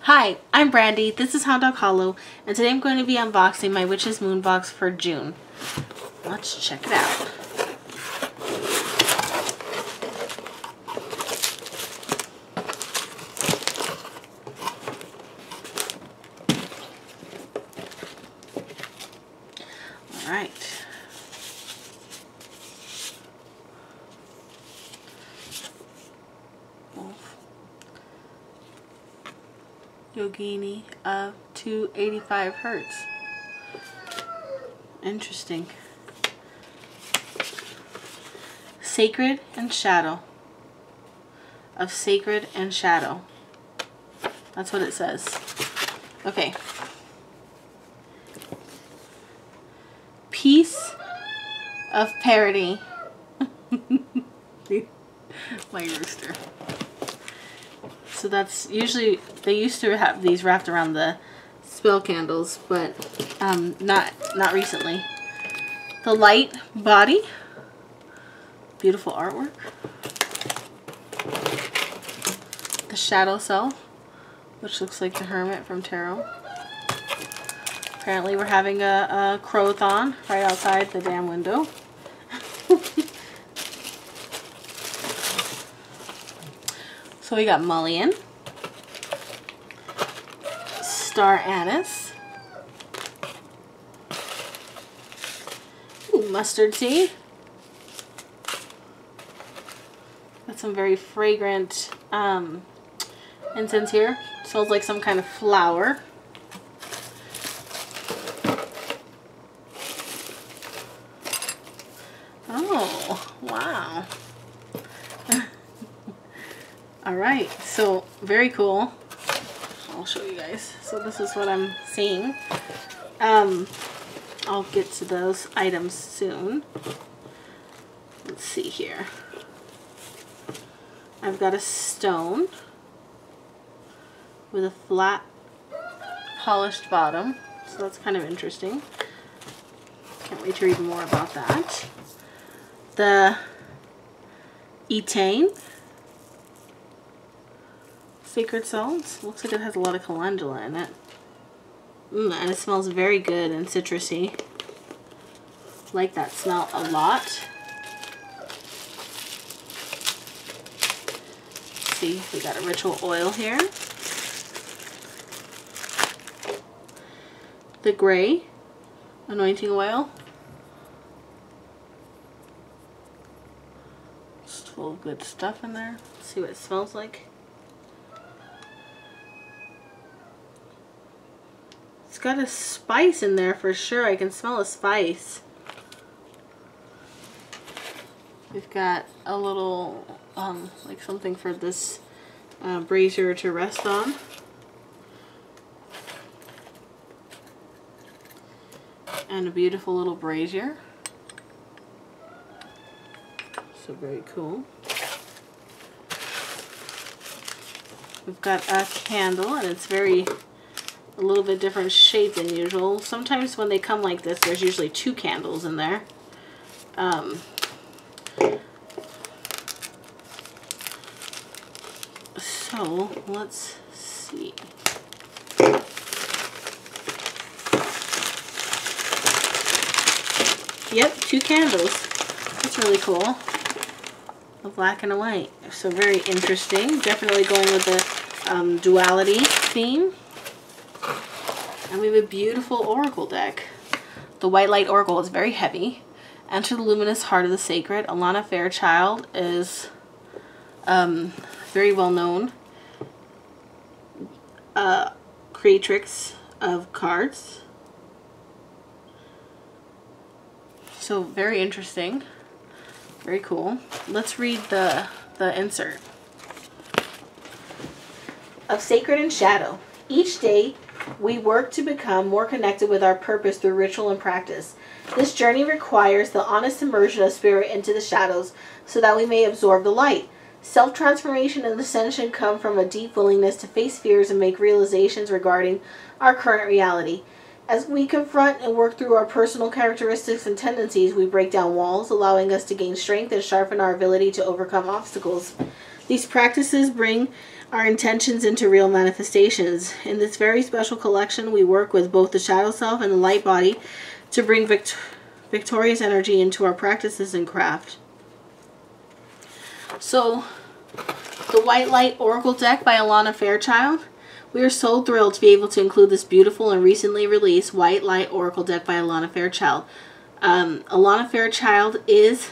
Hi, I'm Brandy, this is Hound Dog Hollow, and today I'm going to be unboxing my Witch's Moon box for June. Let's check it out. Alright. Yogini of 285 hertz. Interesting. Sacred and Shadow. Of Sacred and Shadow. That's what it says. Okay. Piece of Parody. My rooster. So that's usually, they used to have these wrapped around the spell candles, but not recently. The Light Body. Beautiful artwork. The Shadow Self, which looks like the Hermit from Tarot. Apparently we're having a crow-thon right outside the damn window. So we got Mullion, Star Anise, mustard seed. Got some very fragrant incense here. Smells like some kind of flower. Oh, wow. Alright, so very cool. I'll show you guys. So this is what I'm seeing. I'll get to those items soon. Let's see here. I've got a stone with a flat polished bottom. So that's kind of interesting. Can't wait to read more about that. The Etane. Sacred Salts. Looks like it has a lot of calendula in it. And it smells very good and citrusy. Like that smell a lot. Let's see, we got a ritual oil here. The Gray Anointing Oil. Just full of good stuff in there. Let's see what it smells like. It's got a spice in there for sure. I can smell a spice. We've got a little, like something for this brazier to rest on. And a beautiful little brazier. So very cool. We've got a candle, and it's a little bit different shape than usual. Sometimes when they come like this, there's usually two candles in there. So let's see. Yep, two candles. That's really cool. A black and a white. So very interesting. Definitely going with the duality theme. And we have a beautiful oracle deck. The White Light Oracle is very heavy. Enter the luminous heart of the sacred. Ilana Fairchild is very well known creatrix of cards. So very interesting. Very cool. Let's read the insert. Of Sacred and Shadow. Each day, we work to become more connected with our purpose through ritual and practice. This journey requires the honest immersion of spirit into the shadows so that we may absorb the light. Self-transformation and ascension come from a deep willingness to face fears and make realizations regarding our current reality. As we confront and work through our personal characteristics and tendencies, we break down walls, allowing us to gain strength and sharpen our ability to overcome obstacles. These practices bring our intentions into real manifestations. In this very special collection, we work with both the shadow self and the light body to bring victorious energy into our practices and craft. So, the White Light Oracle deck by Ilana Fairchild. We are so thrilled to be able to include this beautiful and recently released White Light Oracle deck by Ilana Fairchild. Ilana Fairchild is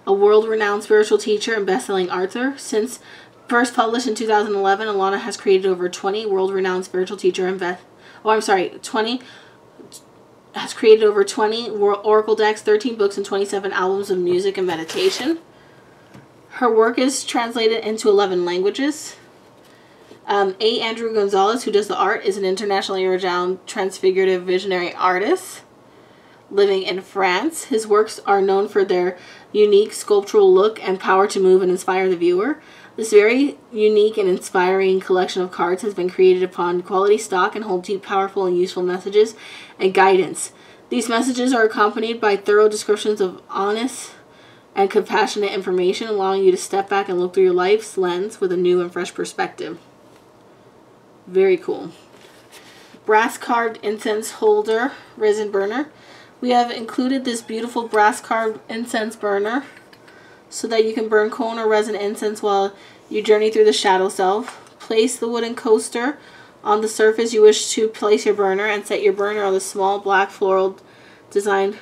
a world-renowned spiritual teacher and best-selling author. Since first published in 2011, Ilana has created over 20 world-renowned spiritual teacher and has created over 20 oracle decks, 13 books, and 27 albums of music and meditation. Her work is translated into 11 languages. Andrew Gonzalez, who does the art, is an internationally renowned transfigurative visionary artist living in France. His works are known for their unique sculptural look and power to move and inspire the viewer. This very unique and inspiring collection of cards has been created upon quality stock and hold deep, powerful, and useful messages and guidance. These messages are accompanied by thorough descriptions of honest and compassionate information, allowing you to step back and look through your life's lens with a new and fresh perspective. Very cool. Brass carved incense holder, resin burner. We have included this beautiful brass carved incense burner so that you can burn cone or resin incense while you journey through the shadow self. Place the wooden coaster on the surface you wish to place your burner and set your burner on the small black floral designed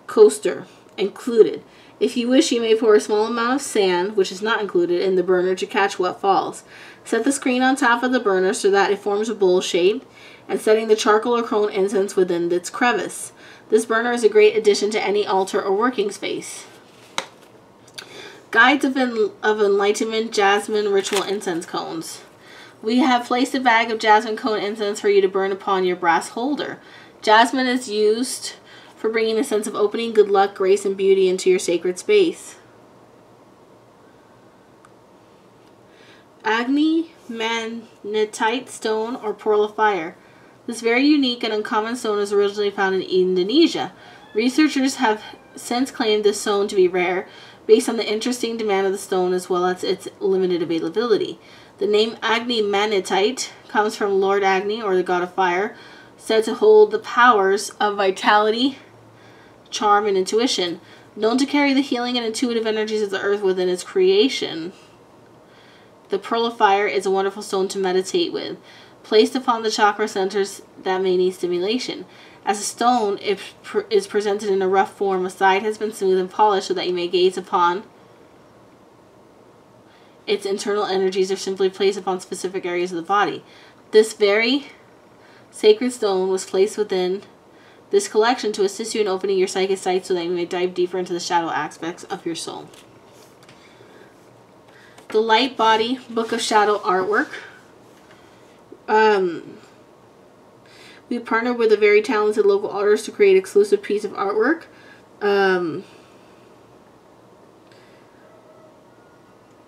coaster included. If you wish, you may pour a small amount of sand, which is not included, in the burner to catch what falls. Set the screen on top of the burner so that it forms a bowl shape, and setting the charcoal or cone incense within its crevice. This burner is a great addition to any altar or working space. Guides of Enlightenment Jasmine Ritual Incense Cones. We have placed a bag of jasmine cone incense for you to burn upon your brass holder. Jasmine is used for bringing a sense of opening, good luck, grace, and beauty into your sacred space. Agni Manitite Stone or Pearl of Fire. This very unique and uncommon stone is originally found in Indonesia. Researchers have since claimed this stone to be rare based on the interesting demand of the stone as well as its limited availability. The name Agni Manitite comes from Lord Agni, or the god of fire, said to hold the powers of vitality, charm, and intuition. Known to carry the healing and intuitive energies of the earth within its creation, the Pearl of Fire is a wonderful stone to meditate with, placed upon the chakra centers that may need stimulation. As a stone, it is presented in a rough form. A side has been smooth and polished so that you may gaze upon its internal energies or simply placed upon specific areas of the body. This very sacred stone was placed within this collection to assist you in opening your psychic sight so that you may dive deeper into the shadow aspects of your soul. The Light Body Book of Shadow artwork. We partnered with a very talented local artist to create an exclusive piece of artwork.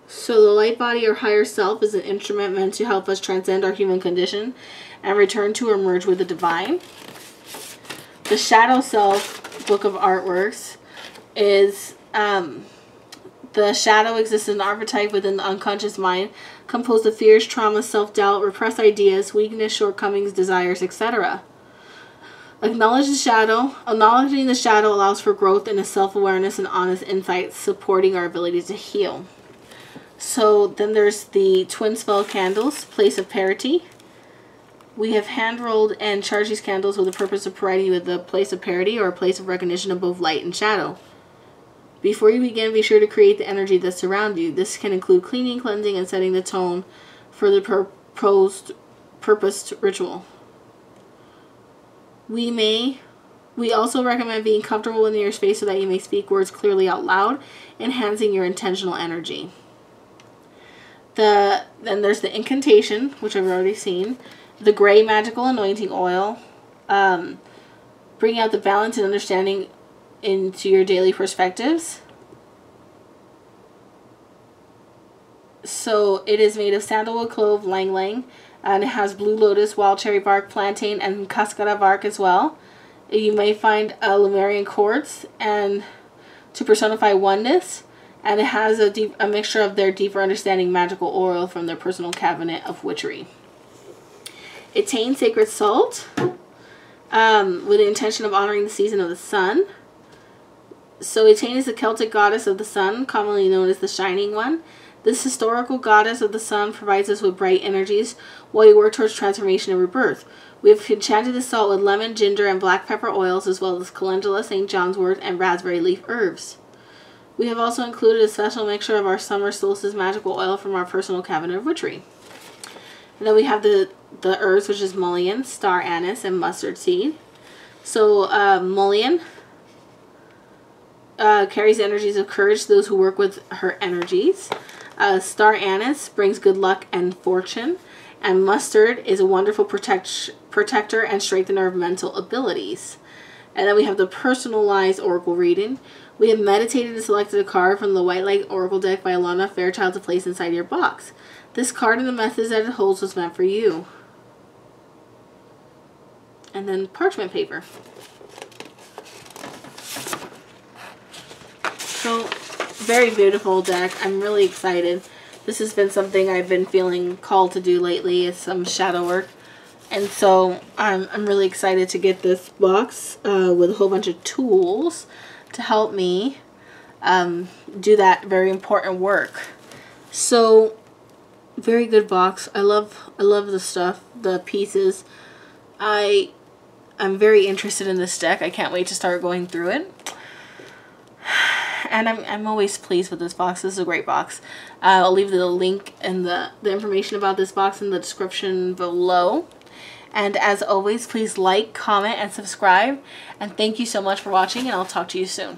So the light body or higher self is an instrument meant to help us transcend our human condition and return to or merge with the divine. The Shadow Self Book of Artworks is the shadow exists as an archetype within the unconscious mind, composed of fears, trauma, self-doubt, repressed ideas, weakness, shortcomings, desires, etc. Acknowledging the shadow allows for growth in a self-awareness and honest insight, supporting our ability to heal. So then there's the Twin Spell Candles, Place of Parity. We have hand-rolled and charged these candles with the purpose of providing you with a place of parity or a place of recognition of both light and shadow. Before you begin, be sure to create the energy that surrounds you. This can include cleaning, cleansing, and setting the tone for the purposed ritual. We also recommend being comfortable within your space so that you may speak words clearly out loud, enhancing your intentional energy. Then there's the Incantation, which I've already seen. The Gray Magical Anointing Oil. Bring out the balance and understanding into your daily perspectives. So it is made of sandalwood, clove, lang lang, and it has blue lotus, wild cherry bark, plantain, and cascara bark as well. You may find Lemurian quartz and to personify oneness, And it has a mixture of their deeper understanding magical oil from their personal cabinet of witchery. Etain sacred salt with the intention of honoring the season of the sun. So Etain is the Celtic goddess of the sun, commonly known as the Shining One. This historical goddess of the sun provides us with bright energies while we work towards transformation and rebirth. We have enchanted the salt with lemon, ginger, and black pepper oils, as well as calendula, St. John's wort, and raspberry leaf herbs. We have also included a special mixture of our summer solstice magical oil from our personal cabinet of witchery. And then we have the herbs, which is mullein, star anise, and mustard seed. So mullein carries energies of courage to those who work with her energies. Star anise brings good luck and fortune. And mustard is a wonderful protector and strengthener of mental abilities. And then we have the personalized oracle reading. We have meditated and selected a card from the White Light Oracle deck by Ilana Fairchild to place inside your box. This card and the message that it holds was meant for you. And then parchment paper. So, very beautiful deck. I'm really excited. This has been something I've been feeling called to do lately, is some shadow work. And so I'm really excited to get this box with a whole bunch of tools to help me do that very important work. So, very good box. I love the stuff, the pieces. I'm very interested in this deck. I can't wait to start going through it. And I'm always pleased with this box. This is a great box. I'll leave the link and the information about this box in the description below. And as always, please like, comment, and subscribe. And thank you so much for watching, and I'll talk to you soon.